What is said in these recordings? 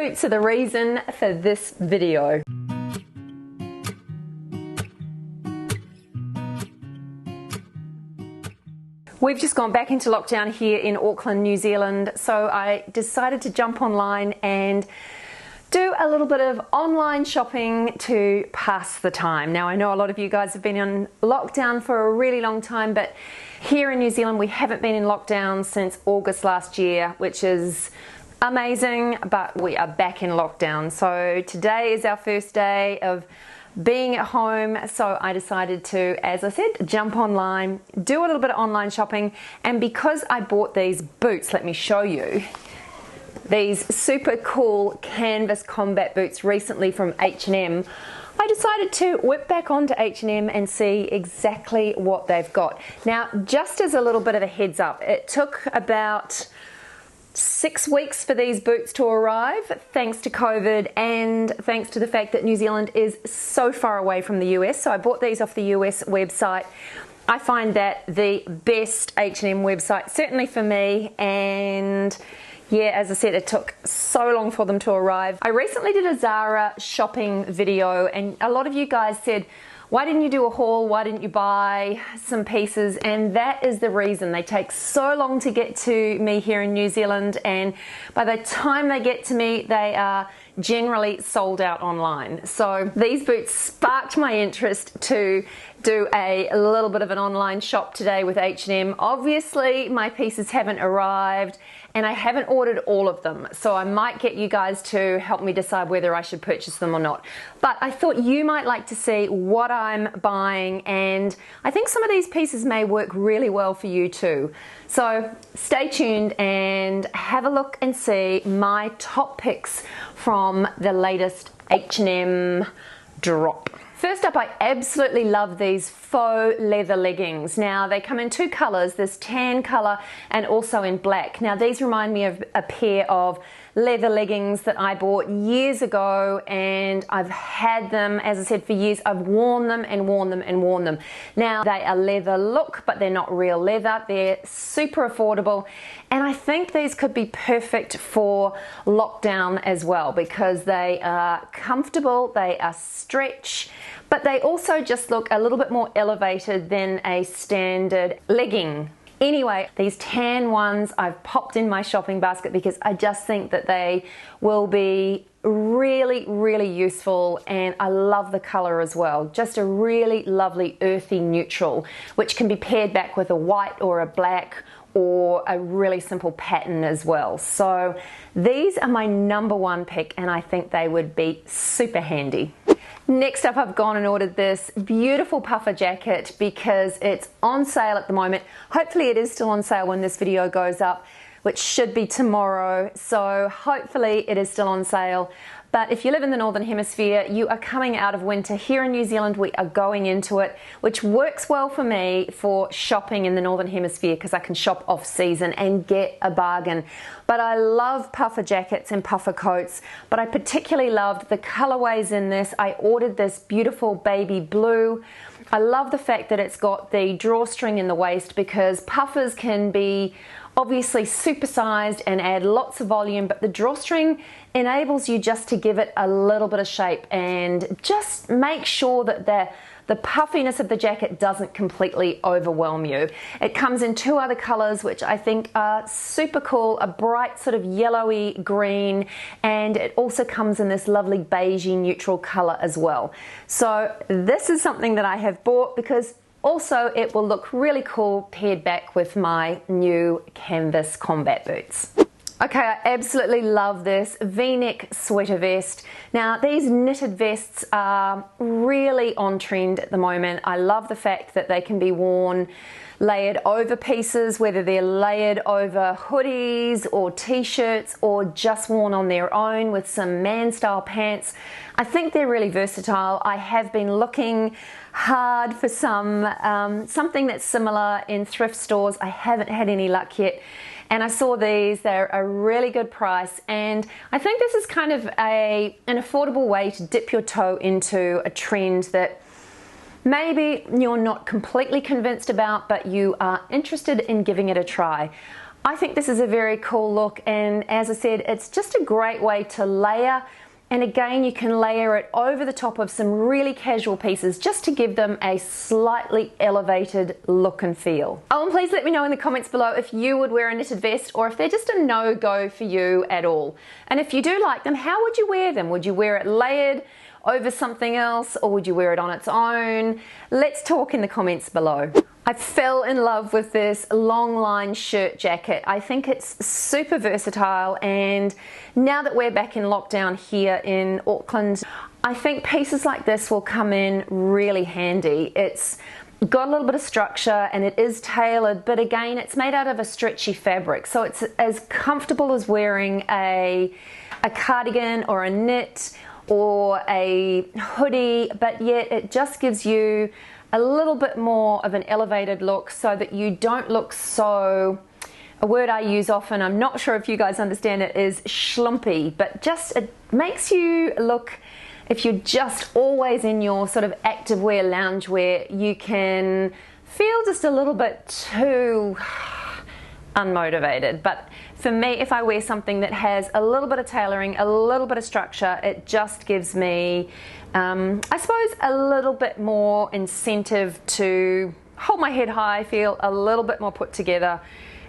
boots are the reason for this video. We've just gone back into lockdown here in Auckland, New Zealand, so I decided to jump online and do a little bit of online shopping to pass the time. Now, I know a lot of you guys have been in lockdown for a really long time, but here in New Zealand we haven't been in lockdown since August last year, which is amazing, but we are back in lockdown. So today is our first day of being at home, so I decided to, as I said, jump online, do a little bit of online shopping. And because I bought these boots, let me show you, these super cool canvas combat boots recently from H&M, I decided to whip back onto H&M and see exactly what they've got. Now, just as a little bit of a heads up, it took about 6 weeks for these boots to arrive, thanks to COVID and thanks to the fact that New Zealand is so far away from the US. So I bought these off the US website. I find that the best H&M website, certainly for me, and yeah, as I said, it took so long for them to arrive. I recently did a Zara shopping video and a lot of you guys said, why didn't you do a haul? Why didn't you buy some pieces? And that is the reason. They take so long to get to me here in New Zealand, and by the time they get to me, they are generally sold out online. So these boots sparked my interest to do a little bit of an online shop today with H&M. Obviously, my pieces haven't arrived and I haven't ordered all of them, so I might get you guys to help me decide whether I should purchase them or not. But I thought you might like to see what I'm buying, and I think some of these pieces may work really well for you too. So stay tuned and have a look and see my top picks from the latest H&M drop. First up, I absolutely love these faux leather leggings. Now, they come in two colors, this tan color and also in black. Now, these remind me of a pair of leather leggings that I bought years ago, and I've had them, as I said, for years. I've worn them and worn them and worn them. Now, they are leather look, but they're not real leather. They're super affordable, and I think these could be perfect for lockdown as well because they are comfortable, they are stretch, but they also just look a little bit more elevated than a standard legging. Anyway, these tan ones I've popped in my shopping basket because I just think that they will be really, really useful, and I love the color as well. Just a really lovely earthy neutral, which can be paired back with a white or a black or a really simple pattern as well. So these are my number one pick, and I think they would be super handy. Next up, I've gone and ordered this beautiful puffer jacket because it's on sale at the moment. Hopefully it is still on sale when this video goes up, which should be tomorrow. So hopefully it is still on sale. But if you live in the Northern Hemisphere, you are coming out of winter. Here in New Zealand, we are going into it, which works well for me for shopping in the Northern Hemisphere because I can shop off season and get a bargain. But I love puffer jackets and puffer coats, but I particularly loved the colorways in this. I ordered this beautiful baby blue. I love the fact that it's got the drawstring in the waist because puffers can be obviously supersized and add lots of volume, but the drawstring enables you just to give it a little bit of shape and just make sure that the puffiness of the jacket doesn't completely overwhelm you. It comes in two other colors which I think are super cool, a bright sort of yellowy green, and it also comes in this lovely beigey neutral color as well. So this is something that I have bought because also it will look really cool paired back with my new canvas combat boots. Okay, I absolutely love this V-neck sweater vest. Now, these knitted vests are really on trend at the moment. I love the fact that they can be worn layered over pieces, whether they're layered over hoodies or t-shirts or just worn on their own with some man-style pants. I think they're really versatile. I have been looking hard for something that's similar in thrift stores. I haven't had any luck yet. And I saw these, they're a really good price, and I think this is kind of an affordable way to dip your toe into a trend that maybe you're not completely convinced about, but you are interested in giving it a try. I think this is a very cool look, and as I said, it's just a great way to layer. And again, you can layer it over the top of some really casual pieces just to give them a slightly elevated look and feel. Oh, and please let me know in the comments below if you would wear a knitted vest or if they're just a no-go for you at all. And if you do like them, how would you wear them? Would you wear it layered over something else, or would you wear it on its own? Let's talk in the comments below. I fell in love with this long line shirt jacket. I think it's super versatile, and now that we're back in lockdown here in Auckland, I think pieces like this will come in really handy. It's got a little bit of structure and it is tailored, but again, it's made out of a stretchy fabric, so it's as comfortable as wearing a cardigan or a knit or a hoodie, but yet it just gives you a little bit more of an elevated look so that you don't look so, a word I use often, I'm not sure if you guys understand it, is schlumpy, but just it makes you look, if you're just always in your sort of activewear, loungewear, you can feel just a little bit too unmotivated. But for me, if I wear something that has a little bit of tailoring, a little bit of structure, it just gives me, I suppose, a little bit more incentive to hold my head high, feel a little bit more put together,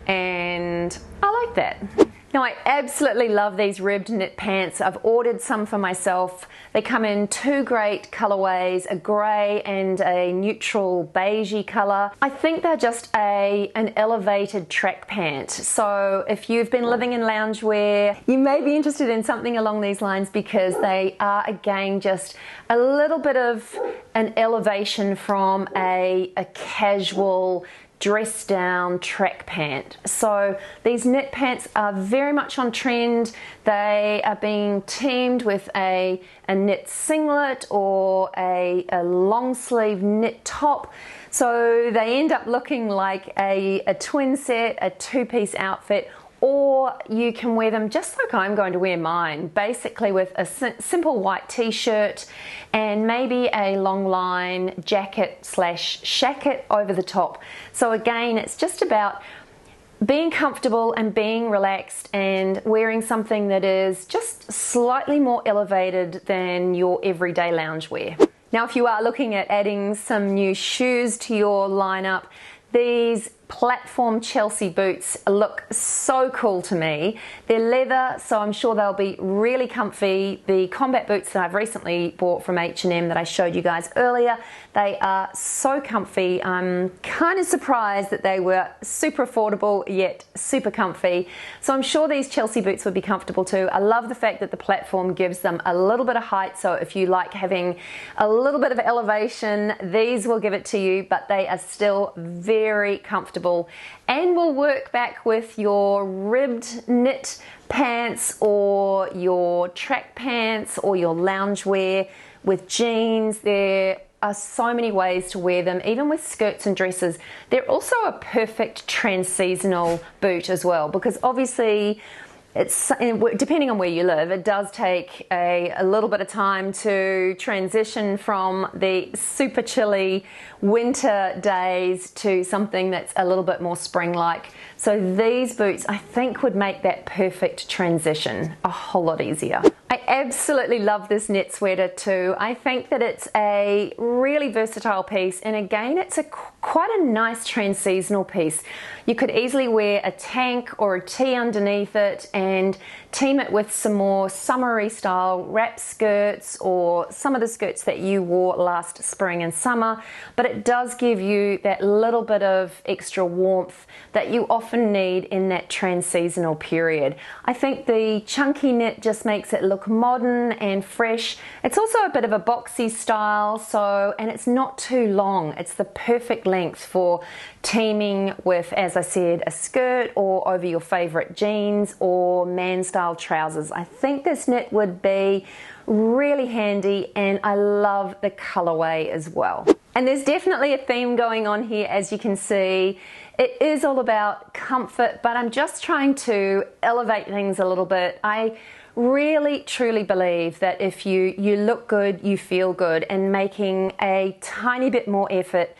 and I like that. Now, I absolutely love these ribbed knit pants. I've ordered some for myself. They come in two great colorways, a grey and a neutral beigey color. I think they're just an elevated track pant. So if you've been living in loungewear, you may be interested in something along these lines, because they are, again, just a little bit of an elevation from a casual dress down track pant. So these knit pants are very much on trend. They are being teamed with a knit singlet or a long sleeve knit top. So they end up looking like a twin set, a two-piece outfit, or you can wear them just like I'm going to wear mine, basically with a simple white t-shirt and maybe a long line jacket slash shacket over the top. So again, it's just about being comfortable and being relaxed and wearing something that is just slightly more elevated than your everyday loungewear. Now, if you are looking at adding some new shoes to your lineup, these platform Chelsea boots look so cool to me. They're leather, so I'm sure they'll be really comfy. The combat boots that I've recently bought from H&M that I showed you guys earlier, they are so comfy. I'm kind of surprised that they were super affordable yet super comfy. So I'm sure these Chelsea boots would be comfortable too. I love the fact that the platform gives them a little bit of height, so if you like having a little bit of elevation, these will give it to you, but they are still very comfortable and will work back with your ribbed knit pants or your track pants or your loungewear with jeans. There are so many ways to wear them, even with skirts and dresses. They're also a perfect trans-seasonal boot as well, because obviously it's, depending on where you live, it does take a little bit of time to transition from the super chilly winter days to something that's a little bit more spring-like. So these boots, I think, would make that perfect transition a whole lot easier. I absolutely love this knit sweater too. I think that it's a really versatile piece, and again, it's quite a nice trans-seasonal piece. You could easily wear a tank or a tee underneath it and team it with some more summery style wrap skirts or some of the skirts that you wore last spring and summer, but it does give you that little bit of extra warmth that you often need in that trans-seasonal period. I think the chunky knit just makes it look modern and fresh. It's also a bit of a boxy style, so, and it's not too long. It's the perfect length for teaming with, as I said, a skirt or over your favorite jeans or man style trousers. I think this knit would be really handy, and I love the colorway as well. And there's definitely a theme going on here, as you can see. It is all about comfort, but I'm just trying to elevate things a little bit. I really truly believe that if you look good, you feel good, and making a tiny bit more effort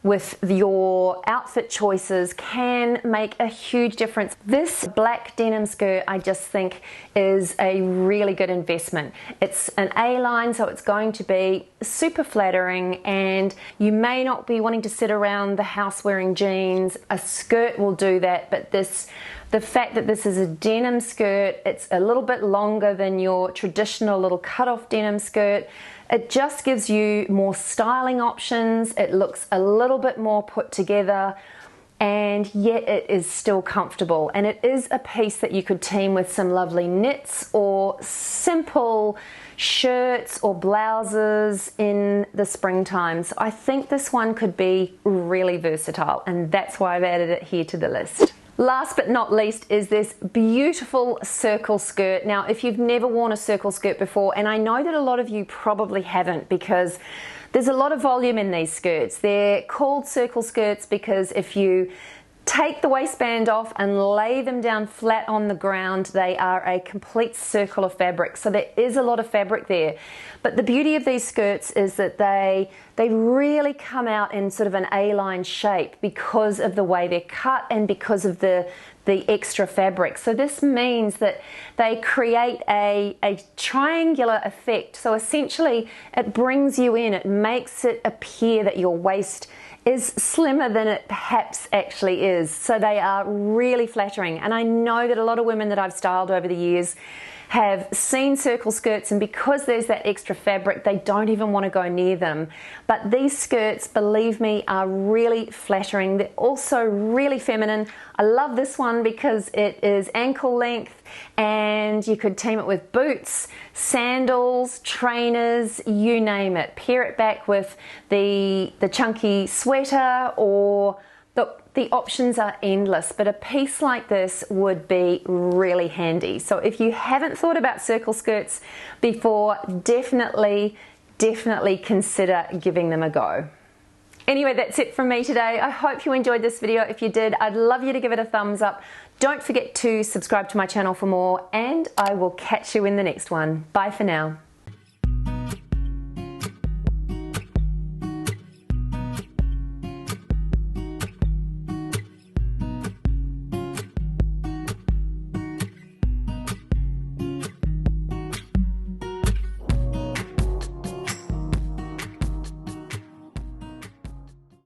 with your outfit choices can make a huge difference. This black denim skirt, I just think, is a really good investment. It's an A-line, so it's going to be super flattering, and you may not be wanting to sit around the house wearing jeans. A skirt will do that, but the fact that this is a denim skirt, it's a little bit longer than your traditional little cut-off denim skirt. It just gives you more styling options. It looks a little bit more put together, and yet it is still comfortable. And it is a piece that you could team with some lovely knits or simple shirts or blouses in the springtime. So I think this one could be really versatile, and that's why I've added it here to the list. Last but not least is this beautiful circle skirt. Now, if you've never worn a circle skirt before, and I know that a lot of you probably haven't, because there's a lot of volume in these skirts. They're called circle skirts because if you take the waistband off and lay them down flat on the ground, they are a complete circle of fabric. So there is a lot of fabric there. But the beauty of these skirts is that they really come out in sort of an A-line shape because of the way they're cut and because of the extra fabric. So this means that they create a triangular effect. So essentially it brings you in, it makes it appear that your waist is slimmer than it perhaps actually is. So they are really flattering. And I know that a lot of women that I've styled over the years have seen circle skirts, and because there's that extra fabric, they don't even want to go near them. But these skirts, believe me, are really flattering. They're also really feminine. I love this one because it is ankle length, and you could team it with boots, sandals, trainers, you name it. Pair it back with the chunky sweater, or the options are endless, but a piece like this would be really handy. So if you haven't thought about circle skirts before, definitely consider giving them a go. Anyway, that's it from me today. I hope you enjoyed this video. If you did, I'd love you to give it a thumbs up. Don't forget to subscribe to my channel for more, and I will catch you in the next one. Bye for now.